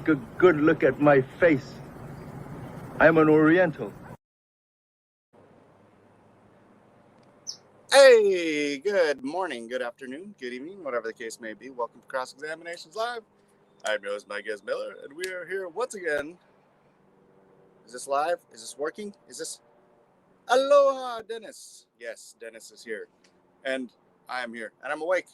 a good look at my face. I'm an Oriental. Hey, good morning, good afternoon, good evening, whatever the case may be. Welcome to Cross Examinations Live. I'm your host, Mike S. Miller, and we are here once again. Is this live? Is this working? Is this... Aloha, Dennis. Yes, Dennis is here. And I am here, and I'm awake.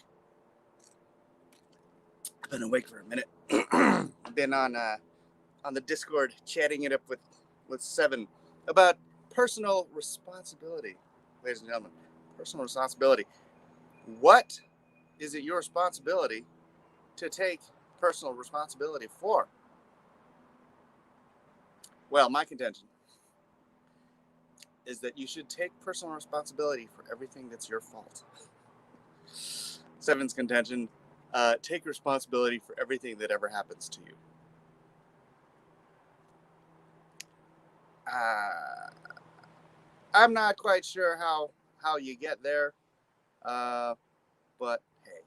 I've been awake for a minute. I've been on the Discord chatting it up with Seven about personal responsibility. Ladies and gentlemen, personal responsibility. What is it your responsibility to take personal responsibility for? Well, my contention is that you should take personal responsibility for everything that's your fault. Seven's contention, take responsibility for everything that ever happens to you. I'm not quite sure how you get there, but hey,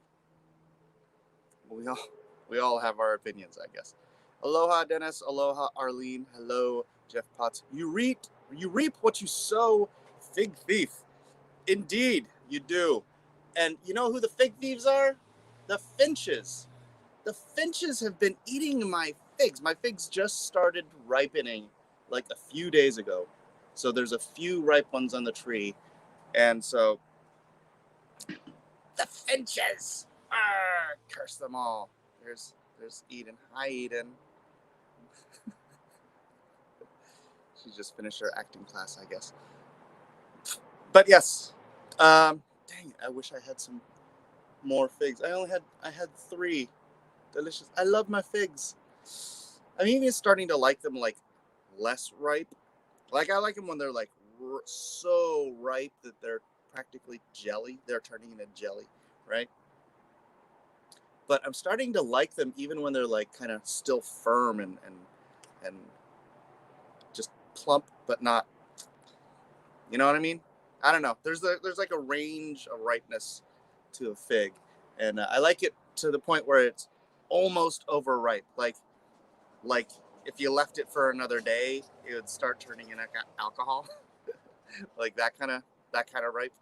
we all have our opinions, I guess. Aloha, Dennis. Aloha, Arlene. Hello, Jeff Potts. You reap what you sow, fig thief. Indeed, you do. And you know who the fig thieves are? The finches. The finches have been eating my figs. My figs just started ripening like a few days ago. So there's a few ripe ones on the tree. And so the finches. Arr, curse them all. There's Eden. Hi, Eden. She just finished her acting class, I guess. But yes, dang it, I wish I had some more figs. I had 3. Delicious. I love my figs. I'm even starting to like them like less ripe. Like I like them when they're like so ripe that they're practically jelly. They're turning into jelly, right? But I'm starting to like them even when they're like kind of still firm and just plump, but not. You know what I mean? I don't know. There's like a range of ripeness to a fig, and I like it to the point where it's almost overripe. Like if you left it for another day, it would start turning into alcohol. Like that kind of ripe.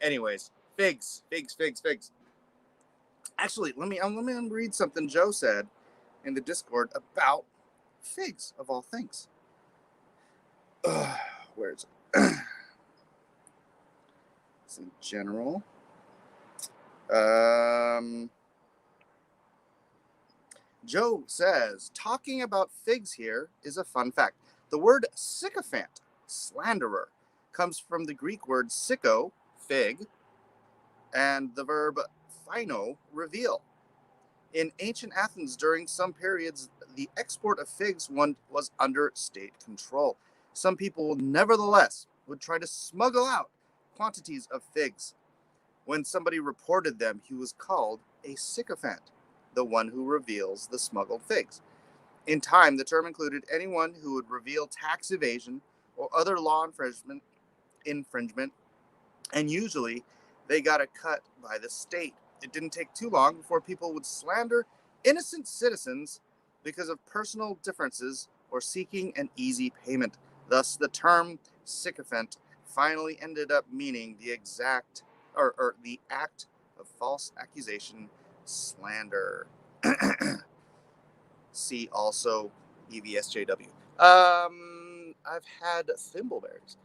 Anyways, figs. Actually, let me read something Joe said in the Discord about figs of all things. Where is it? It's in general. Joe says, talking about figs here is a fun fact. The word sycophant, slanderer, comes from the Greek word syko, fig, and the verb phino, reveal. In ancient Athens, during some periods, the export of figs was under state control. Some people, nevertheless, would try to smuggle out quantities of figs. When somebody reported them, he was called a sycophant, the one who reveals the smuggled figs. In time, the term included anyone who would reveal tax evasion or other law infringement, and usually they got a cut by the state. It didn't take too long before people would slander innocent citizens because of personal differences or seeking an easy payment. Thus, the term sycophant finally ended up meaning the exact or the act of false accusation, slander. See also EVSJW. I've had thimbleberries.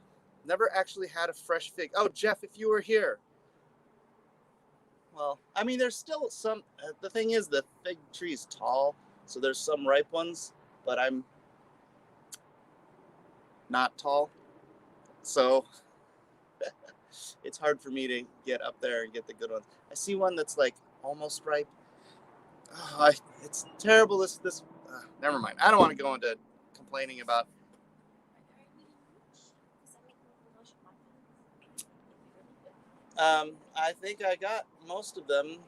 Never actually had a fresh fig. Oh, Jeff, if you were here. Well, I mean, there's still some. The thing is, the fig tree is tall, so there's some ripe ones, but I'm not tall. So it's hard for me to get up there and get the good ones. I see one that's like almost ripe. Oh, it's terrible. This never mind. I don't want to go into complaining about. I think I got most of them.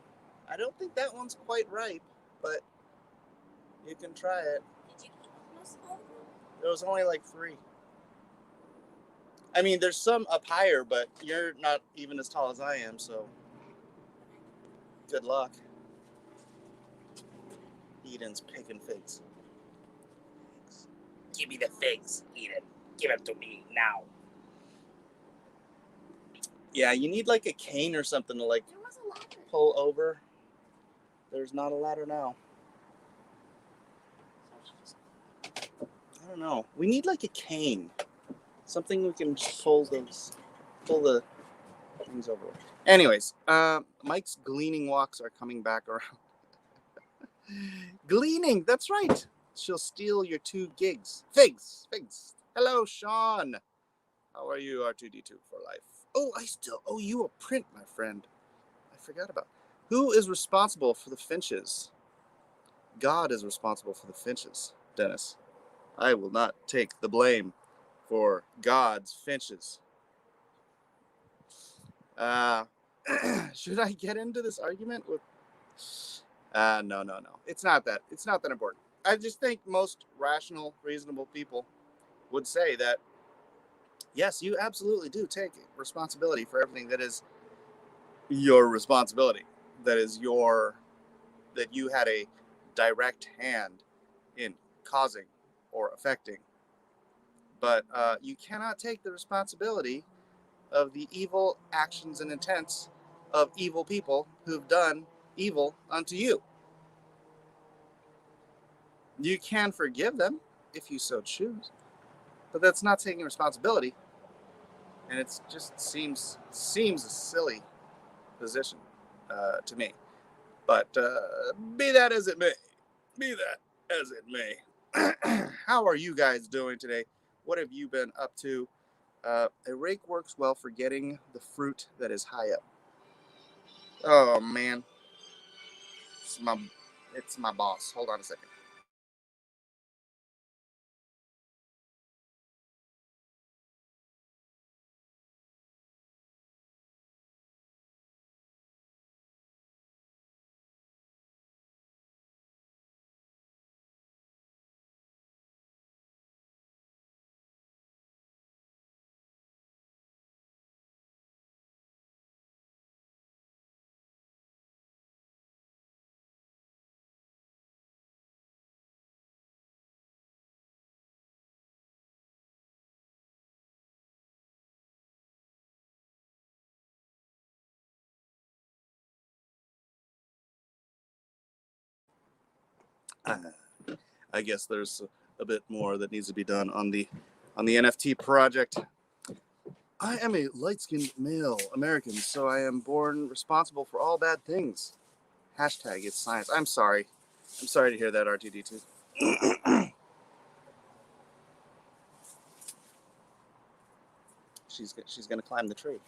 I don't think that one's quite ripe, but you can try it. Did you eat most of them? There was only like 3. I mean, there's some up higher, but you're not even as tall as I am, so good luck. Eden's picking figs. Give me the figs, Eden. Give them to me now. Yeah, you need like a cane or something to like There was a ladder. pull over. There's not a ladder now. I don't know. We need like a cane. Something we can just pull the things over. Anyways, Mike's gleaning walks are coming back around. Gleaning, that's right. She'll steal your 2 gigs. Figs. Hello, Sean. How are you, R2D2 for life? Oh, I still owe you a print, my friend. I forgot about. Who is responsible for the finches? God is responsible for the finches, Dennis. I will not take the blame for God's finches. Should I get into this argument with? No. It's not that important. I just think most rational, reasonable people would say that, yes, you absolutely do take responsibility for everything that is your responsibility. That you had a direct hand in causing or affecting. But you cannot take the responsibility of the evil actions and intents of evil people who've done evil unto you. You can forgive them if you so choose, but that's not taking responsibility, and it just seems a silly position to me. But be that as it may, how are you guys doing today? What have you been up to? A rake works well for getting the fruit that is high up. Oh man, it's my boss. Hold on a second. I guess there's a bit more that needs to be done on the NFT project. I am a light-skinned male American, so I am born responsible for all bad things. Hashtag it's science. I'm sorry to hear that, R2D2. She's gonna climb the tree.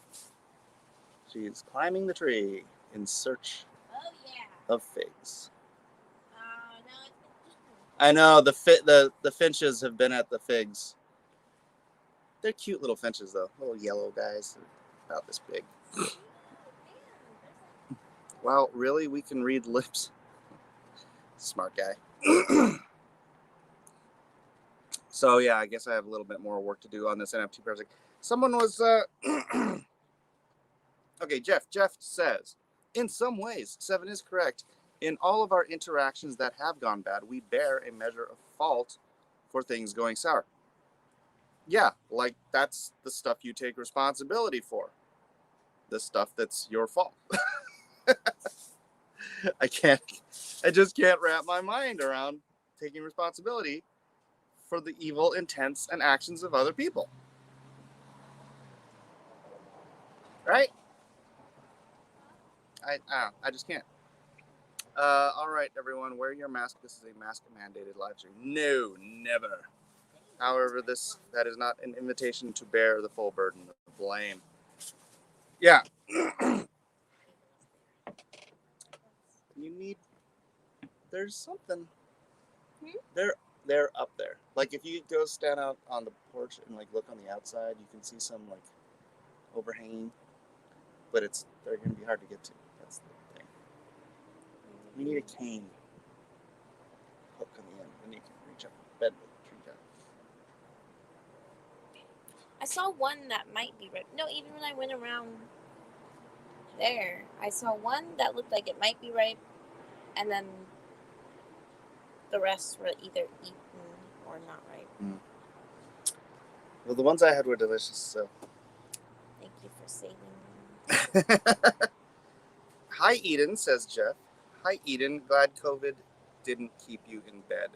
She's climbing the tree in search of figs. No, I know the finches have been at the figs. They're cute little finches though, little yellow guys, about this big. Wow, really? We can read lips. Smart guy. So yeah, I guess I have a little bit more work to do on this NFT project. Someone was okay, Jeff says, in some ways, Seven is correct. In all of our interactions that have gone bad, we bear a measure of fault for things going sour. Yeah, like that's the stuff you take responsibility for. The stuff that's your fault. I just can't wrap my mind around taking responsibility for the evil intents and actions of other people. Right? I just can't. All right, everyone, wear your mask. This is a mask-mandated live stream. No, never. However, that is not an invitation to bear the full burden of blame. Yeah. There's something. They're up there. Like if you go stand out on the porch and like look on the outside, you can see some like overhanging, but they're gonna be hard to get to. That's the thing. We need a cane hook on the end, and you can reach up and bend the tree down. I saw one that might be ripe. No, even when I went around there, I saw one that looked like it might be ripe, and then the rest were either eaten or not ripe. Well, the ones I had were delicious, so. Thank you for saving them. Hi, Eden, says Jeff. Hi, Eden. Glad COVID didn't keep you in bed.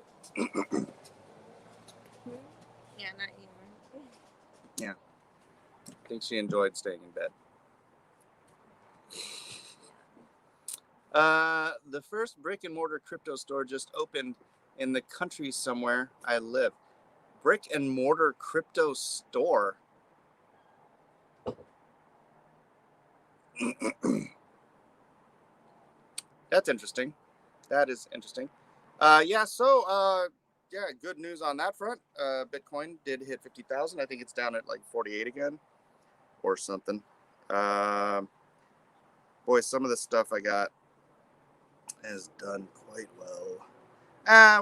Yeah, not anymore. Yeah. I think she enjoyed staying in bed. The first brick and mortar crypto store just opened in the country somewhere I live. Brick and mortar crypto store. That's interesting. That is interesting. Yeah, good news on that front. Bitcoin did hit 50,000. I think it's down at like 48 again or something. Boy, some of the stuff I got has done quite well.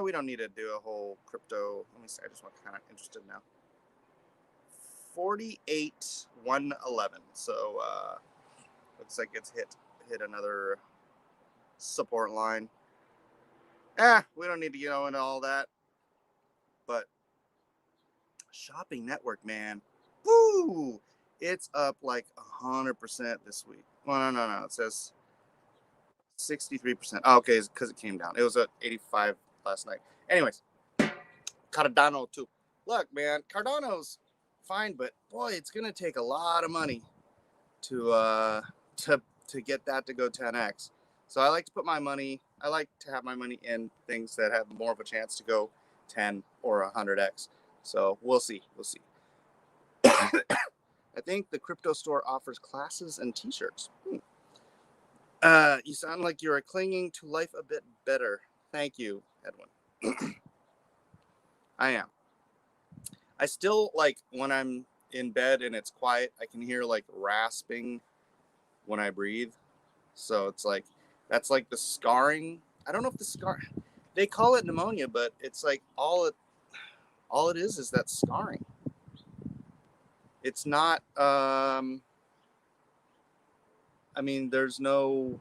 We don't need to do a whole crypto. Let me see. I just want kind of interested now. 48,111. So looks like it's hit another support line. We don't need to go into all that. But Shopping Network, man, woo! It's up like 100% this week. Well, no. It says 63%. Oh, okay, it's because it came down. It was at 85 last night. Anyways, Cardano too. Look, man, Cardano's fine, but boy, it's gonna take a lot of money to get that to go 10x. So I like to put my money. I like to have my money in things that have more of a chance to go 10 or 100x. So we'll see. I think the crypto store offers classes and t-shirts. You sound like you're clinging to life a bit better. Thank you, Edwin. I am. I still, like, when I'm in bed and it's quiet, I can hear like rasping when I breathe. So it's like, that's like the scarring. I don't know if the scar, they call it pneumonia, but it's like all it is that scarring. It's not, I mean, there's nothing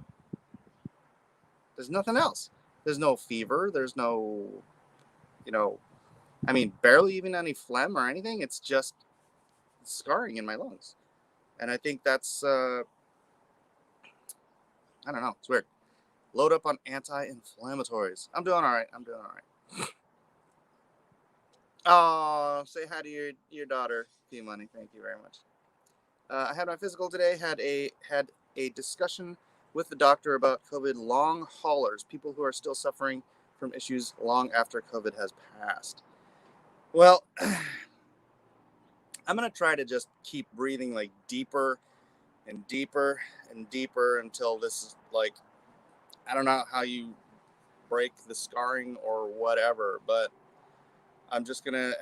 else. There's no fever. There's no, I mean, barely even any phlegm or anything. It's just scarring in my lungs. And I think that's, I don't know. It's weird. Load up on anti-inflammatories. I'm doing all right. Oh, say hi to your daughter, P Money. Thank you very much. I had my physical today. Had a discussion with the doctor about COVID long haulers, people who are still suffering from issues long after COVID has passed. Well, I'm gonna try to just keep breathing like deeper and deeper and deeper until this is like, I don't know how you break the scarring or whatever, but I'm just gonna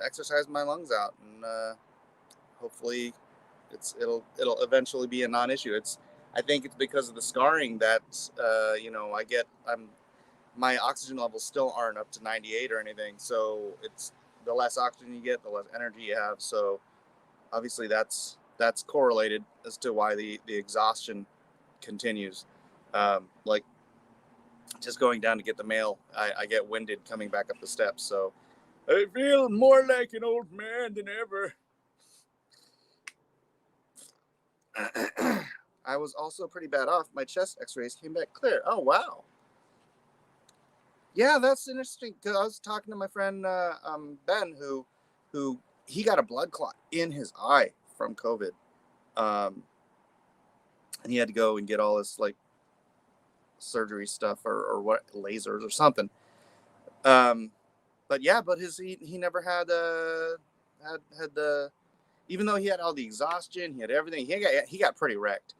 exercise my lungs out, and hopefully it'll eventually be a non-issue. I think it's because of the scarring that my oxygen levels still aren't up to 98 or anything. So it's the less oxygen you get, the less energy you have. So obviously that's correlated as to why the exhaustion continues. Like just going down to get the mail, I get winded coming back up the steps. So I feel more like an old man than ever. I was also pretty bad off. My chest x-rays came back clear. Oh, wow. Yeah, that's interesting. Because I was talking to my friend Ben, who he got a blood clot in his eye from COVID. And he had to go and get all this like surgery stuff or what, lasers or something. But he never had the, even though he had all the exhaustion, he had everything. He got pretty wrecked.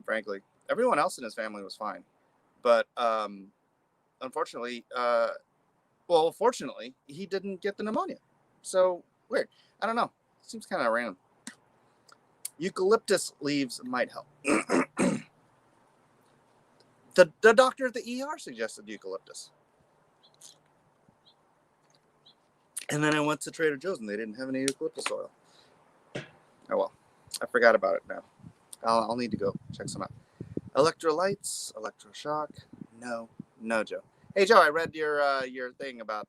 Frankly, everyone else in his family was fine, but unfortunately, fortunately, he didn't get the pneumonia. So weird. I don't know. Seems kind of random. Eucalyptus leaves might help. The doctor at the ER suggested eucalyptus. And then I went to Trader Joe's and they didn't have any eucalyptus oil. Oh well, I forgot about it now. I'll need to go check some out. Electrolytes, electroshock. No, Joe. Hey Joe, I read your thing about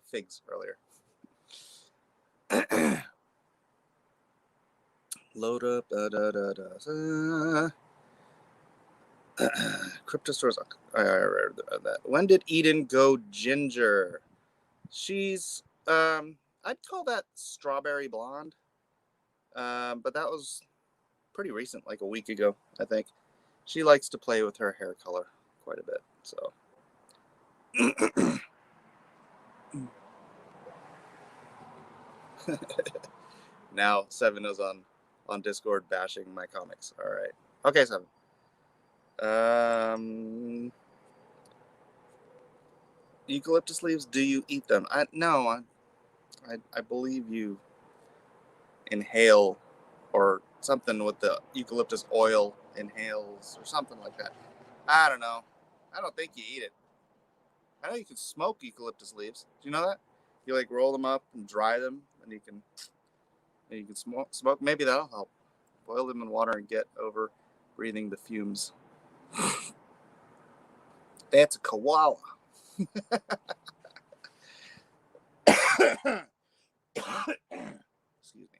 figs earlier. Load up. Crypto stores. I read that. When did Eden go ginger? She's I'd call that strawberry blonde. But that was pretty recent, like a week ago, I think. She likes to play with her hair color quite a bit. So now Seven is on Discord bashing my comics. All right. Okay, Seven. Eucalyptus leaves, do you eat them? No, I believe you inhale or something with the eucalyptus oil inhales or something like that. I don't know. I don't think you eat it. I know you can smoke eucalyptus leaves. Do you know that? You like roll them up and dry them, and you can smoke. Maybe that'll help. Boil them in water and get over breathing the fumes. That's a koala. Excuse me.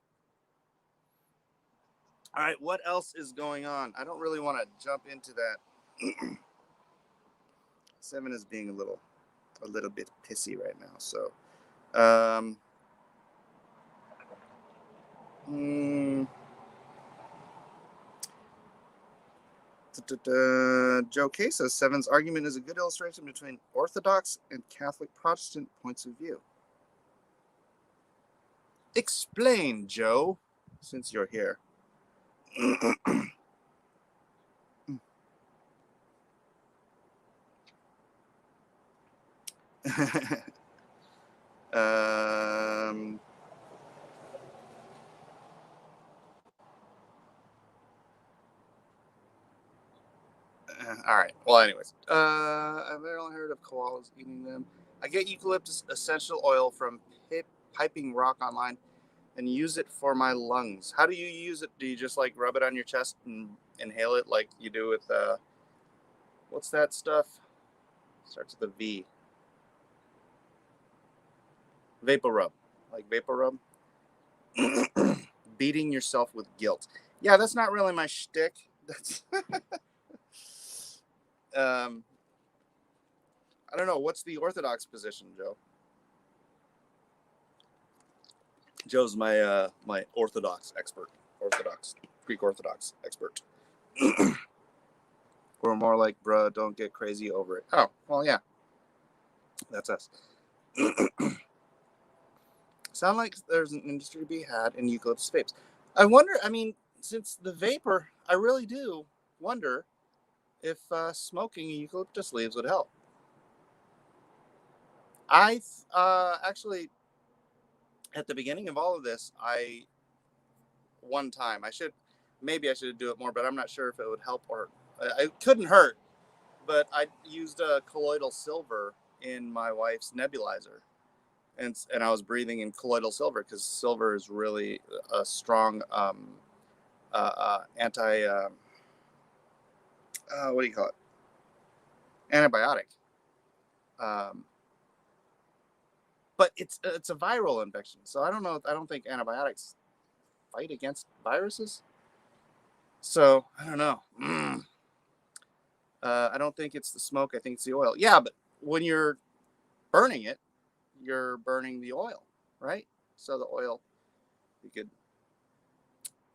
All right, what else is going on? I don't really want to jump into that. Seven is being a little bit pissy right now. So, Joe K says Seven's argument is a good illustration between Orthodox and Catholic Protestant points of view. Explain, Joe, since you're here. All right. Well, anyways, I've only heard of koalas eating them. I get eucalyptus essential oil from Piping Rock online and use it for my lungs. How do you use it? Do you just like rub it on your chest and inhale it like you do with what's that stuff? Starts with a V. Vapor rub, like vapor rub. Beating yourself with guilt. Yeah, that's not really my shtick. That's I don't know. What's the Orthodox position, Joe? Joe's my my Orthodox expert. Greek Orthodox expert. We're more like, bruh, don't get crazy over it. Oh, well, yeah. That's us. Sound like there's an industry to be had in eucalyptus vapes. I wonder, since the vapor, I really do wonder if smoking eucalyptus leaves would help. I actually, at the beginning of all of this, one time, I should do it more, but I'm not sure if it would help or it couldn't hurt. But I used a colloidal silver in my wife's nebulizer, and I was breathing in colloidal silver because silver is really a strong anti what do you call it? Antibiotic. But it's a viral infection, so I don't think antibiotics fight against viruses. So I don't know. I don't think it's the smoke. I think it's the oil. Yeah, but when you're burning it, you're burning the oil, right? So the oil, you could.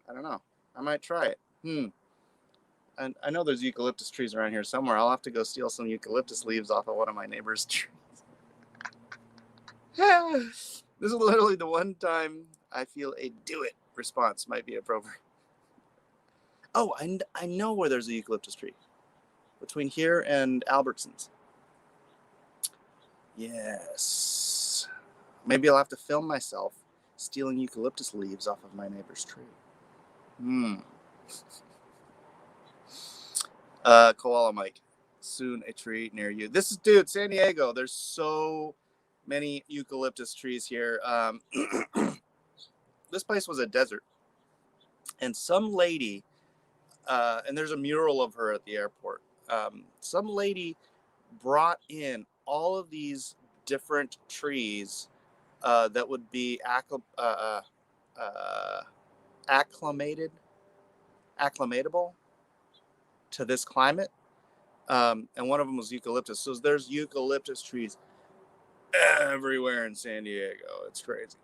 I don't know. I might try it. And I know there's eucalyptus trees around here somewhere. I'll have to go steal some eucalyptus leaves off of one of my neighbor's trees. This is literally the one time I feel a do it response might be appropriate. Oh, I know where there's a eucalyptus tree. Between here and Albertsons. Yes. Maybe I'll have to film myself stealing eucalyptus leaves off of my neighbor's tree. Koala Mike. Soon a tree near you. This is, dude, San Diego. There's so many eucalyptus trees here. This place was a desert. And some lady, and there's a mural of her at the airport. Some lady brought in all of these different trees that would be acclimatable to this climate. And one of them was eucalyptus. So there's eucalyptus trees everywhere in San Diego. It's crazy.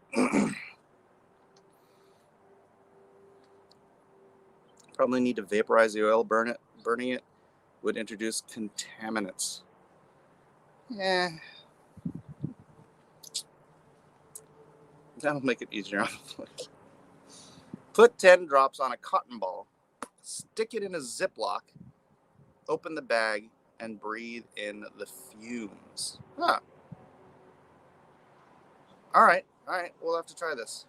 Probably need to vaporize the oil, burning it would introduce contaminants. Yeah. That'll make it easier on the foot. Put 10 drops on a cotton ball, stick it in a Ziploc, open the bag, and breathe in the fumes. Huh. All right. We'll have to try this.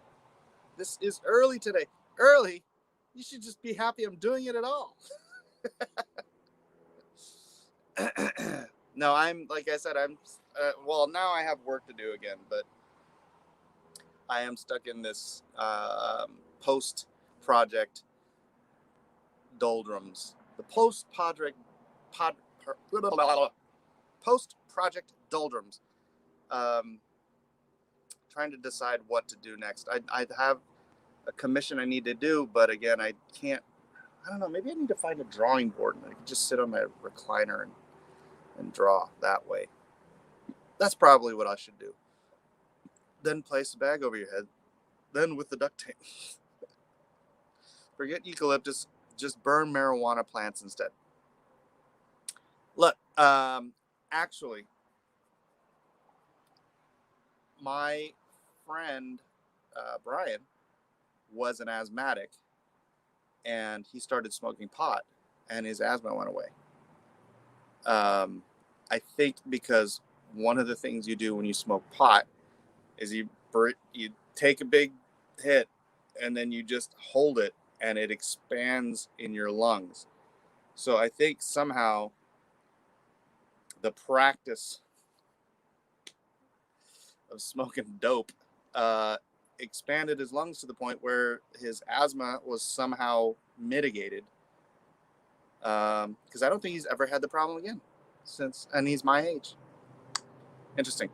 This is early today. Early? You should just be happy I'm doing it at all. No, like I said, well, now I have work to do again, but I am stuck in this post-project doldrums. The post-project doldrums. Trying to decide what to do next. I have a commission I need to do, but again, I can't. I don't know. Maybe I need to find a drawing board and I can just sit on my recliner and draw that way. That's probably what I should do. Then place the bag over your head. Then with the duct tape. Forget eucalyptus. Just burn marijuana plants instead. Look, actually, my friend Brian was an asthmatic, and he started smoking pot, and his asthma went away. I think because one of the things you do when you smoke pot is you take a big hit, and then you just hold it, and it expands in your lungs. So I think somehow the practice of smoking dope expanded his lungs to the point where his asthma was somehow mitigated. Because I don't think he's ever had the problem again and he's my age. Interesting.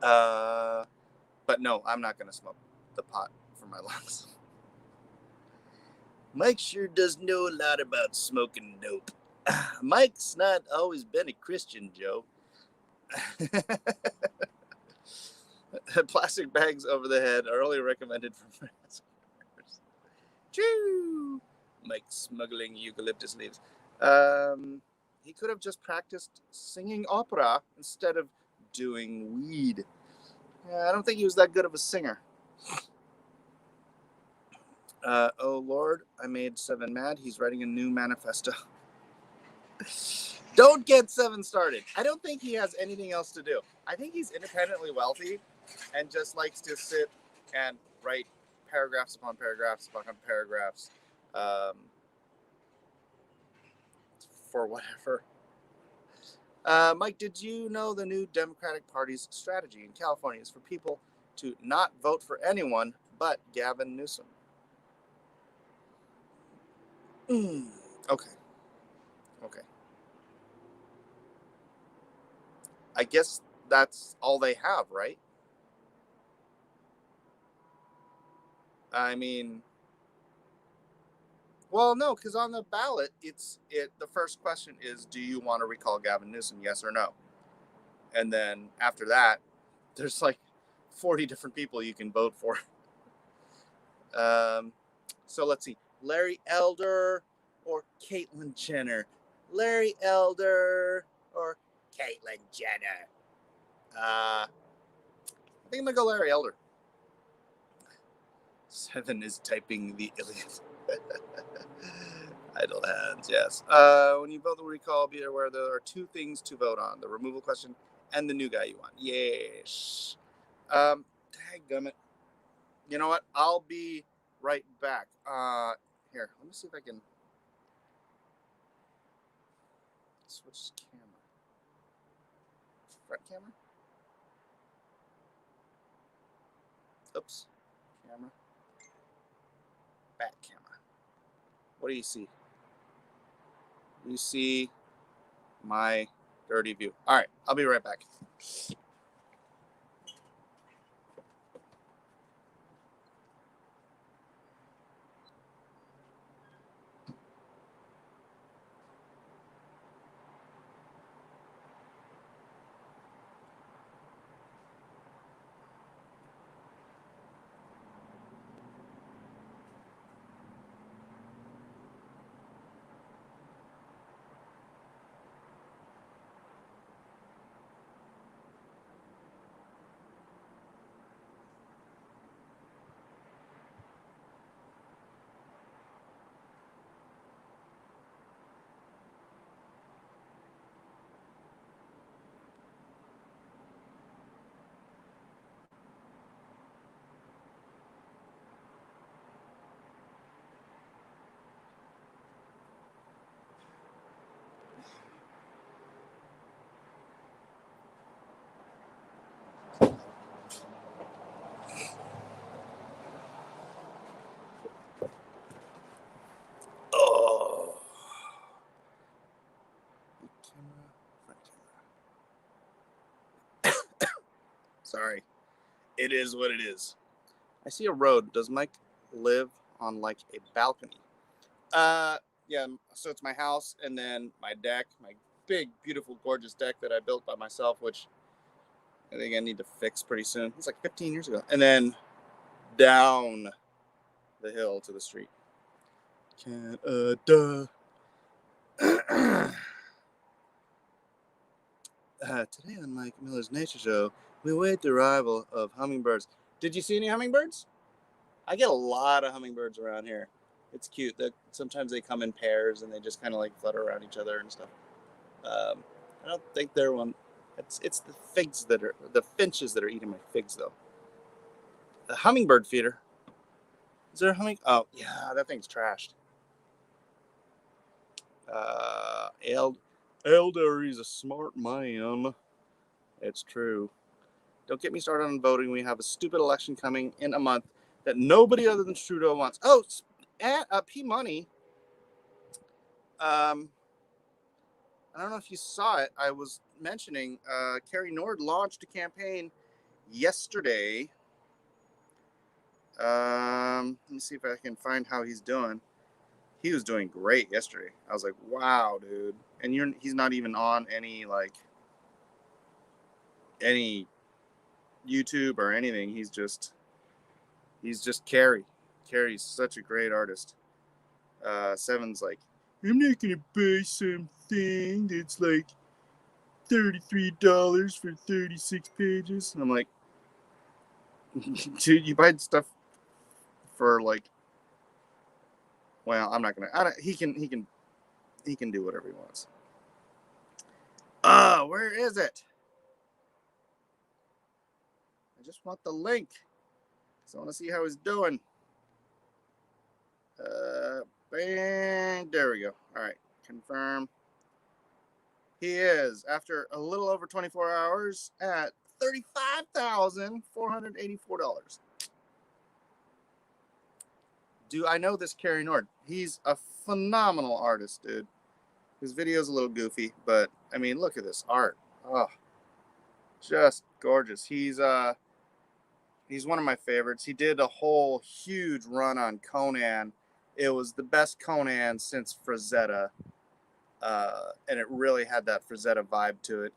But no, I'm not going to smoke the pot for my lungs. Mike sure does know a lot about smoking dope. Mike's not always been a Christian, Joe. Plastic bags over the head are only recommended for massacres. Choo! Mike smuggling eucalyptus leaves. He could have just practiced singing opera instead of doing weed. I don't think he was that good of a singer. Oh Lord, I made Seven mad. He's writing a new manifesto. Don't get Seven started. I don't think he has anything else to do. I think he's independently wealthy and just likes to sit and write paragraphs upon paragraphs upon paragraphs for whatever. Mike, did you know the new Democratic Party's strategy in California is for people to not vote for anyone but Gavin Newsom? Okay. I guess that's all they have, right? I mean, well, no, because on the ballot, the first question is, do you want to recall Gavin Newsom, yes or no? And then after that, there's like 40 different people you can vote for. So let's see, Larry Elder or Caitlyn Jenner. Larry Elder or Caitlyn Jenner. I think I'm gonna go Larry Elder. Seven is typing the Iliad. Idle hands, yes. When you vote the recall, be aware there are two things to vote on: the removal question and the new guy you want. Yes. Dadgummit. You know what? I'll be right back. Here, let me see if I can switch camera. Front camera? Oops. Camera. Back camera. What do you see? You see my Dirty view. All right, I'll be right back. Oh. Sorry. It is what it is. I see a road. Does Mike live on like a balcony? Yeah, so it's my house and then my deck, my big, beautiful, gorgeous deck that I built by myself, which I think I need to fix pretty soon. It's like 15 years ago. And then down the hill to the street. Canada. Today on Mike Miller's Nature Show, we await the arrival of hummingbirds. Did you see any hummingbirds? I get a lot of hummingbirds around here. It's cute. That sometimes they come in pairs and they just kind of like flutter around each other and stuff. I don't think they're one. It's the figs that are the finches that are eating my figs though. The hummingbird feeder. Is there a humming? Oh yeah, that thing's trashed. Elder is a smart man. It's true. Don't get me started on voting. We have a stupid election coming in a month that nobody other than Trudeau wants. Oh, P Money. I don't know if you saw it. I was mentioning Kerry Nord launched a campaign yesterday. Let me see if I can find how he's doing. He was doing great yesterday. I was like, wow, dude. And he's not even on any YouTube or anything. He's just Kerry. Kerry's such a great artist. Seven's like, I'm not gonna buy something that's like $33 for 36 pages. And I'm like, dude, you buy stuff for like, well, I'm not gonna. He can do whatever he wants. Where is it? I just want the link. So I want to see how he's doing. Bang. There we go. All right. Confirm. He is, after a little over 24 hours, at $35,484. Do I know this Kerry Nord? He's a phenomenal artist, dude. His video's a little goofy, but I mean, look at this art. Oh, just gorgeous. He's one of my favorites. He did a whole huge run on Conan. It was the best Conan since Frazetta. And it really had that Frazetta vibe to it.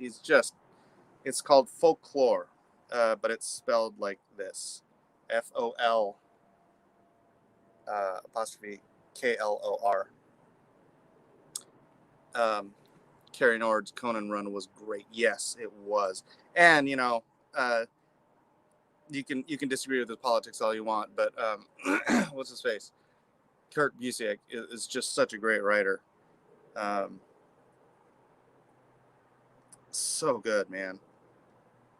It's called Folklore, but it's spelled like this. FOL apostrophe KLOR. Kerry Nord's Conan run was great. Yes, it was. And you can disagree with his politics all you want, but what's his face? Kurt Busiek is just such a great writer. So good, man.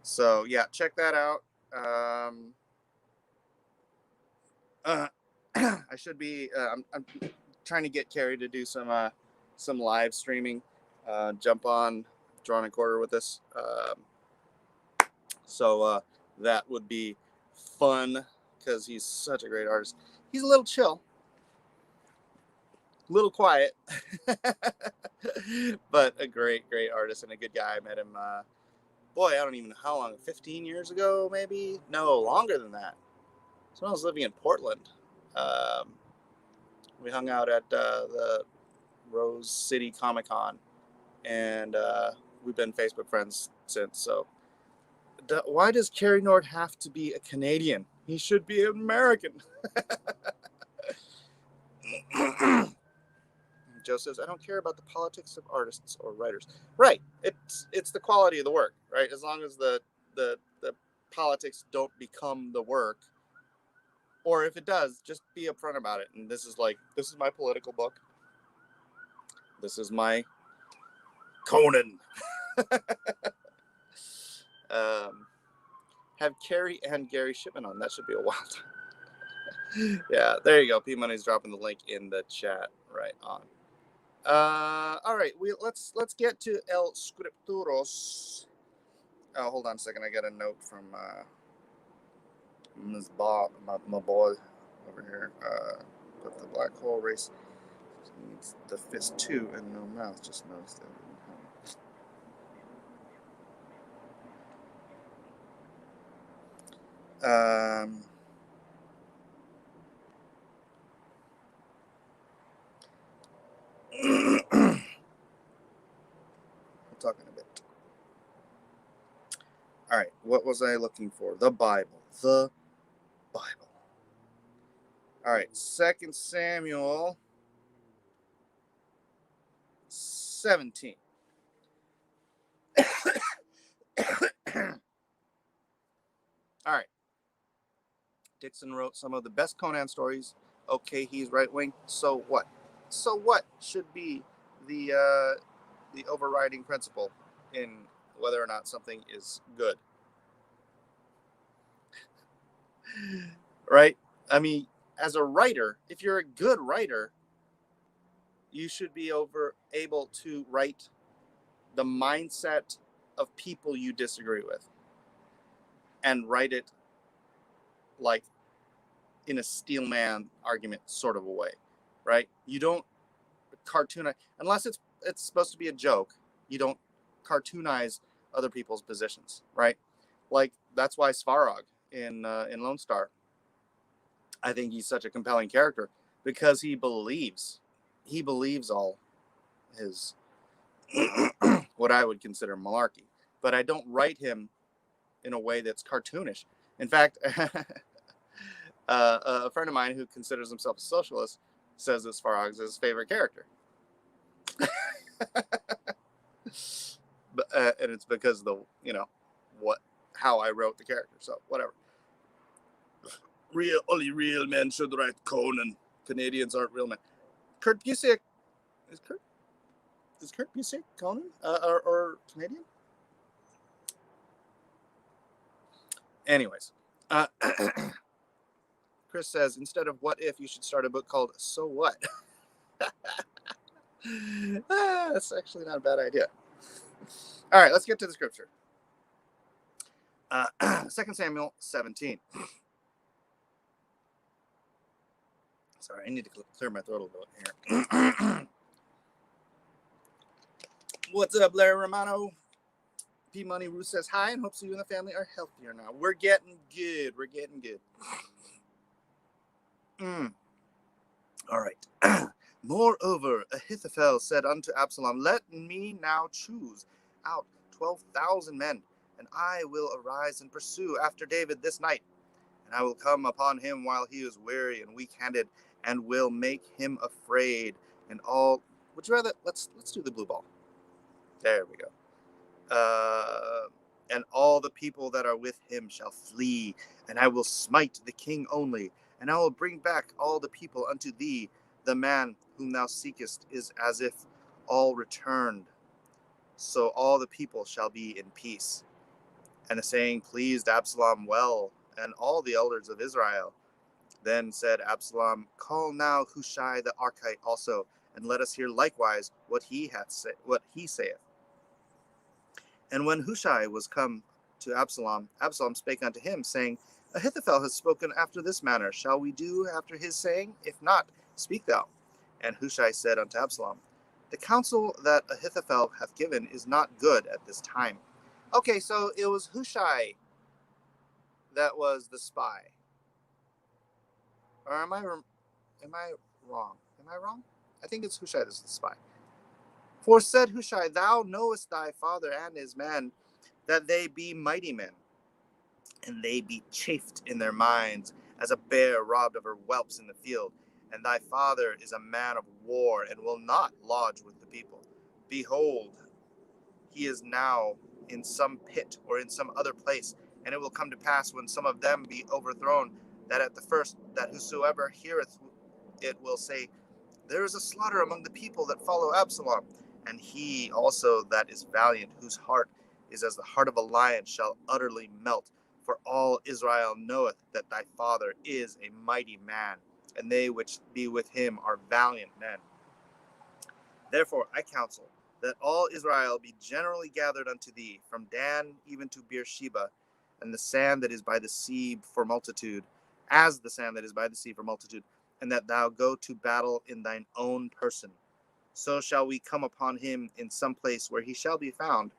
So yeah, check that out. I should be. I'm trying to get Kerry to do some live streaming. Jump on Drawn and Quarter with us. So that would be fun because he's such a great artist. He's a little chill, a little quiet, But a great artist and a good guy. I met him, boy, I don't even know how long, 15 years ago, maybe? No, longer than that. So when I was living in Portland, we hung out at the Rose City Comic Con, and we've been Facebook friends since. So why does Kerry Nord have to be a Canadian? He should be an American. Joe says, I don't care about the politics of artists or writers. Right. It's the quality of the work, right? As long as the politics don't become the work, or if it does, just be upfront about it. And this is my political book. This is my Conan. Have Carrie and Gary Shipman on. That should be a wild time. Yeah, there you go. P Money's dropping the link in the chat right on. All right, let's get to El Scripturos. Oh, hold on a second. I got a note from Ms. Bob, my boy over here. But the black hole race needs the fist too and no mouth. Just noticed that. We'll talk in a bit. All right, what was I looking for? The Bible. The Bible. All right, 2 Samuel 17. All right. Dixon wrote some of the best Conan stories. Okay, he's right wing. So what? So what should be the overriding principle in whether or not something is good? Right? I mean, as a writer, if you're a good writer, you should be able to write the mindset of people you disagree with and write it like in a steelman argument sort of a way, right? You don't cartoonize, unless it's supposed to be a joke. You don't cartoonize other people's positions, right? Like that's why Svarog in Lone Star, I think he's such a compelling character because he believes all his what I would consider malarkey, but I don't write him in a way that's cartoonish. In fact, a friend of mine who considers himself a socialist says that Svarog is his favorite character. But, and it's because of how I wrote the character. So whatever. Only real men should write Conan. Canadians aren't real men. Kurt Busiek is Kurt Busiek Conan or Canadian? Anyways, Chris says instead of what if, you should start a book called So What. That's actually not a bad idea. All right, let's get to the scripture. 2 Samuel 17. Sorry, I need to clear my throat a little bit here. What's up, Larry Romano? P Money Ruth says hi and hopes you and the family are healthier now. We're getting good. All right. Moreover, Ahithophel said unto Absalom, let me now choose out 12,000 men, and I will arise and pursue after David this night. And I will come upon him while he is weary and weak-handed, and will make him afraid. And all, would you rather, let's do the blue ball. There we go. And all the people that are with him shall flee, and I will smite the king only, and I will bring back all the people unto thee. The man whom thou seekest is as if all returned. So all the people shall be in peace. And the saying pleased Absalom well, and all the elders of Israel. Then said Absalom, call now Hushai the Archite also, and let us hear likewise what he saith. And when Hushai was come to Absalom, Absalom spake unto him, saying, Ahithophel has spoken after this manner. Shall we do after his saying? If not, speak thou. And Hushai said unto Absalom, The counsel that Ahithophel hath given is not good at this time. Okay, so it was Hushai that was the spy. Or am I wrong? Am I wrong? I think it's Hushai that's the spy. For said Hushai, thou knowest thy father and his men, that they be mighty men, and they be chafed in their minds, as a bear robbed of her whelps in the field. And thy father is a man of war, and will not lodge with the people. Behold, he is now in some pit or in some other place, and it will come to pass when some of them be overthrown, that at the first, that whosoever heareth it will say, there is a slaughter among the people that follow Absalom. And he also that is valiant, whose heart is as the heart of a lion, shall utterly melt. For all Israel knoweth that thy father is a mighty man, and they which be with him are valiant men. Therefore I counsel that all Israel be generally gathered unto thee, from Dan even to Beersheba, and the sand that is by the sea for multitude, as the sand that is by the sea for multitude, and that thou go to battle in thine own person. So shall we come upon him in some place where he shall be found,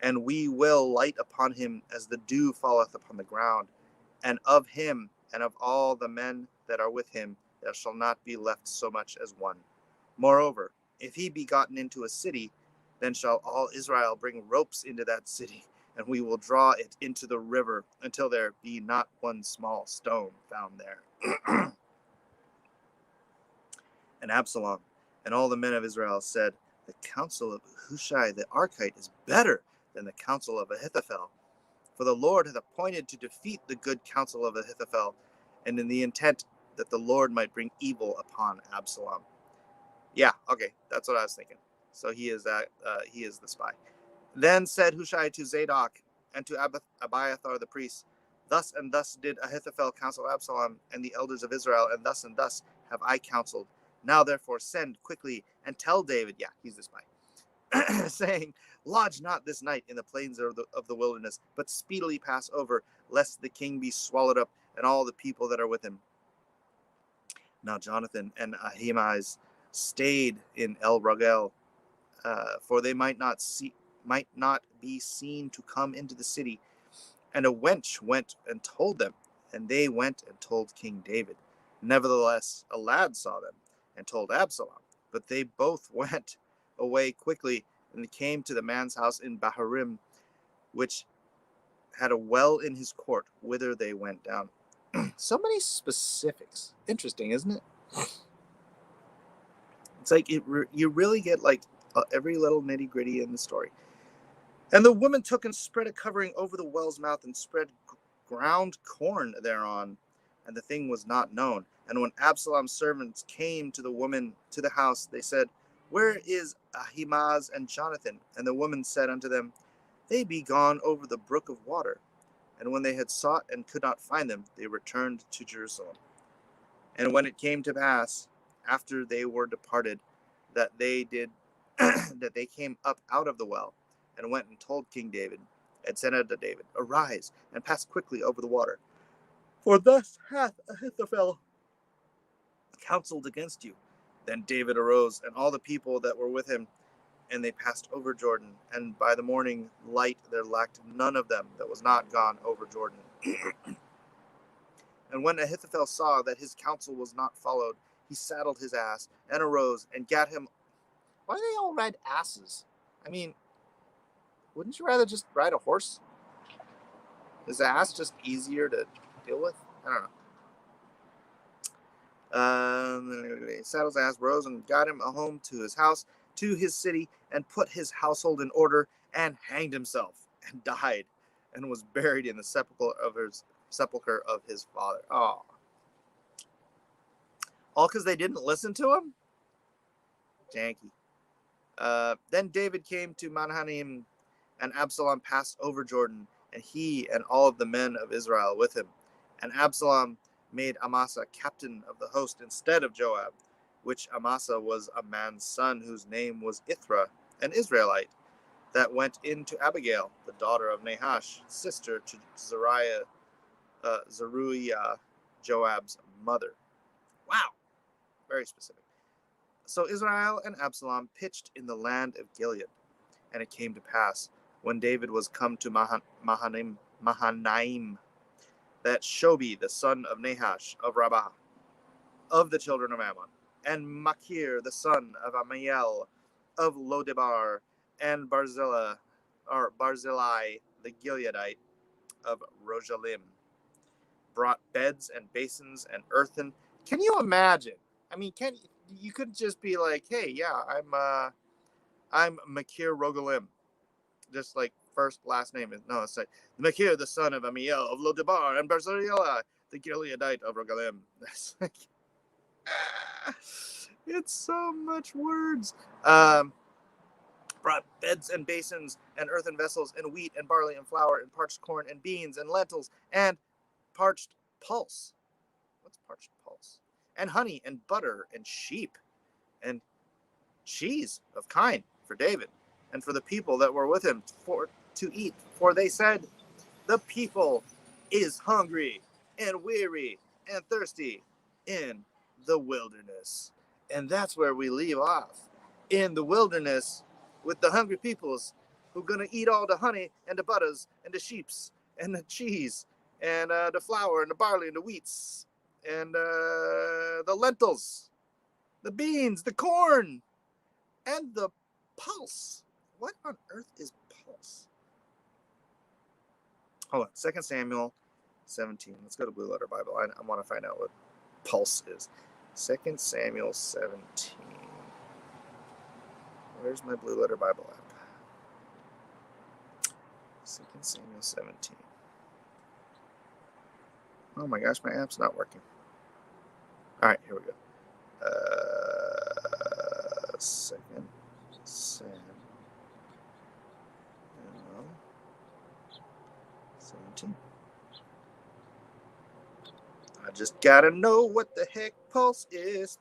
and we will light upon him as the dew falleth upon the ground. And of him and of all the men that are with him there shall not be left so much as one. Moreover, if he be gotten into a city, then shall all Israel bring ropes into that city, and we will draw it into the river until there be not one small stone found there. And Absalom and all the men of Israel said, the counsel of Hushai the Archite is better than the counsel of Ahithophel. For the Lord hath appointed to defeat the good counsel of Ahithophel, and in the intent that the Lord might bring evil upon Absalom. Yeah, okay, that's what I was thinking. So he is the spy. Then said Hushai to Zadok and to Abiathar the priest, thus and thus did Ahithophel counsel Absalom and the elders of Israel, and thus have I counseled. Now therefore send quickly and tell David, yeah, he's the spy, saying, lodge not this night in the plains of the wilderness, but speedily pass over, lest the king be swallowed up, and all the people that are with him. Now Jonathan and Ahimaaz stayed in El Rogel, for they might not be seen to come into the city. And a wench went and told them, and they went and told King David. Nevertheless, a lad saw them and told Absalom, but they both went away quickly and came to the man's house in Bahurim, which had a well in his court, whither they went down. So many specifics. Interesting, isn't it? It's like you really get like every little nitty gritty in the story. And the woman took and spread a covering over the well's mouth and spread ground corn thereon, and the thing was not known. And when Absalom's servants came to the woman to the house, they said, where is Ahimaaz and Jonathan? And the woman said unto them, they be gone over the brook of water. And when they had sought and could not find them, they returned to Jerusalem. And when it came to pass, after they were departed, that they came up out of the well, and went and told King David, and said unto David, arise, and pass quickly over the water. For thus hath Ahithophel counseled against you. Then David arose, and all the people that were with him, and they passed over Jordan. And by the morning light there lacked none of them that was not gone over Jordan. And when Ahithophel saw that his counsel was not followed, he saddled his ass, and arose, and gat him. Why do they all ride asses? I mean, wouldn't you rather just ride a horse? Is the ass just easier to deal with? I don't know. Saddles ass, rose, and got him a home to his house, to his city, and put his household in order, and hanged himself, and died, and was buried in the sepulchre of his father. Oh. All because they didn't listen to him? Janky. Then David came to Mahanaim, and Absalom passed over Jordan, and he and all of the men of Israel with him. And Absalom made Amasa captain of the host instead of Joab, which Amasa was a man's son whose name was Ithra, an Israelite, that went in to Abigail, the daughter of Nahash, sister to Zeruiah, Joab's mother. Wow, very specific. So Israel and Absalom pitched in the land of Gilead. And it came to pass, when David was come to Mahanaim, that Shobi, the son of Nahash of Rabbah, of the children of Ammon, and Machir, the son of Amiel, of Lodebar, and Barzillai, the Gileadite of Rojalim, brought beds and basins and earthen. Can you imagine? I mean, you could just be like, hey, yeah, I'm Machir Rogalim, just like first last name is no, it's like Machir, the son of Amiel of Lodebar, and Barzillai, the Gileadite of Rogalim. That's like, it's so much words. Brought beds and basins and earthen vessels and wheat and barley and flour and parched corn and beans and lentils and parched pulse. What's parched pulse? And honey and butter and sheep and cheese of kine for David and for the people that were with him to eat. For they said, the people is hungry and weary and thirsty in the wilderness. And that's where we leave off. In the wilderness with the hungry peoples who gonna eat all the honey and the butters and the sheeps and the cheese and the flour and the barley and the wheats and the lentils, the beans, the corn, and the pulse. What on earth is pulse? Hold on, 2 Samuel 17. Let's go to Blue Letter Bible. I want to find out what pulse is. 2 Samuel 17. Where's my Blue Letter Bible app? 2 Samuel 17. Oh my gosh, my app's not working. All right, here we go. 2 Samuel 17. I just gotta know what the heck pulse is.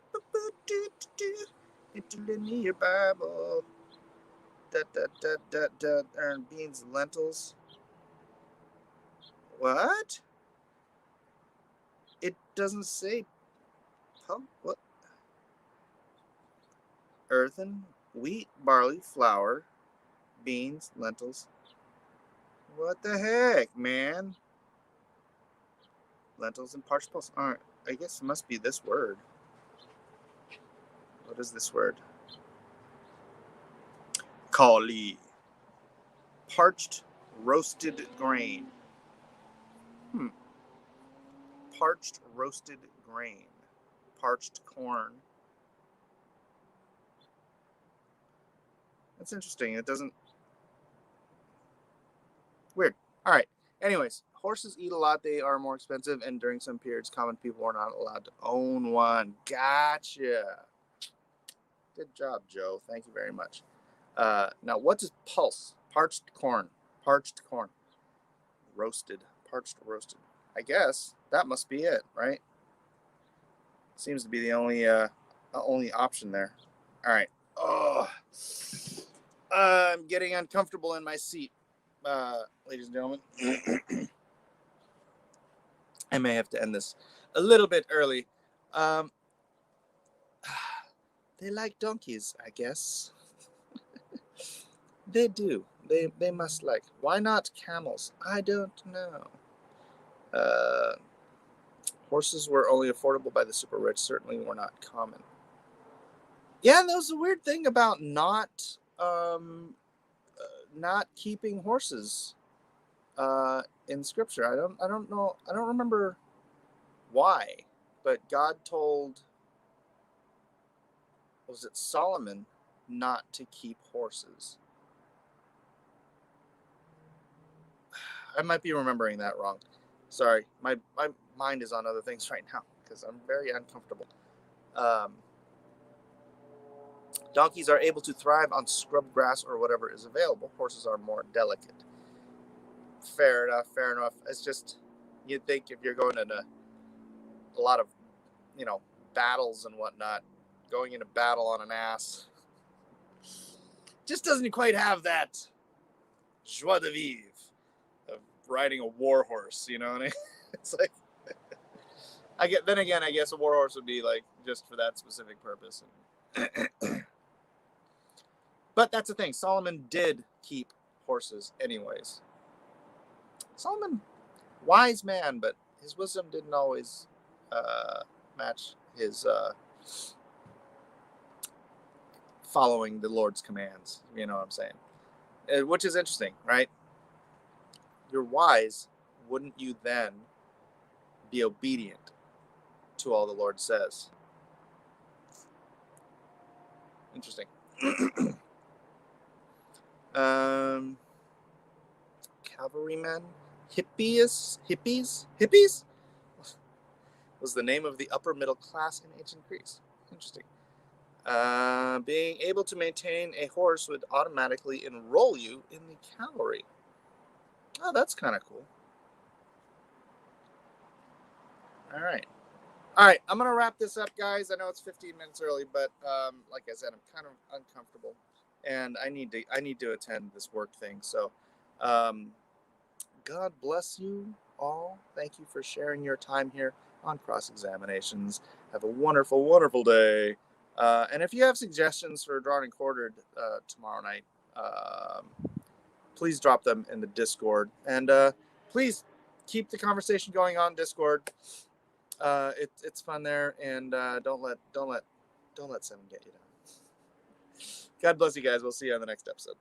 Interlinear Bible. Earn beans and lentils. What? It doesn't say. What? Earthen, wheat, barley, flour, beans, lentils. What the heck, man? Lentils and parched pulse. All right, I guess it must be this word. What is this word? Kali. Parched roasted grain. Parched roasted grain. Parched corn. That's interesting. It doesn't. Weird. All right. Anyways, horses eat a lot. They are more expensive, and during some periods, common people are not allowed to own one. Gotcha. Good job, Joe. Thank you very much. Now, what is pulse? Parched corn. Parched corn. Roasted. Parched roasted. I guess that must be it, right? Seems to be the only option there. All right. Oh, I'm getting uncomfortable in my seat, ladies and gentlemen. I may have to end this a little bit early. They like donkeys, I guess. They do. They must like. Why not camels? I don't know. Horses were only affordable by the super rich. Certainly were not common. Yeah, and that was a weird thing about not keeping horses in Scripture. I don't know. I don't remember why, but God told, was it Solomon, not to keep horses. I might be remembering that wrong. Sorry, my mind is on other things right now because I'm very uncomfortable. Donkeys are able to thrive on scrub grass or whatever is available. Horses are more delicate. Fair enough. It's just, you'd think if you're going into a lot of, battles and whatnot, going into battle on an ass just doesn't quite have that joie de vivre of riding a war horse, you know what I mean? It's like, I guess a war horse would be like just for that specific purpose. And But that's the thing. Solomon did keep horses anyways. Solomon, wise man, but his wisdom didn't always match his following the Lord's commands. You know what I'm saying? Which is interesting, right? You're wise. Wouldn't you then be obedient to all the Lord says? Interesting. Cavalrymen, hippies was the name of the upper middle class in ancient Greece. Interesting. Being able to maintain a horse would automatically enroll you in the cavalry. Oh, that's kind of cool. All right. I'm going to wrap this up, guys. I know it's 15 minutes early, but like I said, I'm kind of uncomfortable, and I need to attend this work thing. So God bless you all. Thank you for sharing your time here on Cross Examinations. Have a wonderful, wonderful day. And if you have suggestions for Drawn and Quartered tomorrow night, please drop them in the Discord. And please keep the conversation going on Discord. It's fun there, and don't let 7 get you down. God bless you guys. We'll see you on the next episode.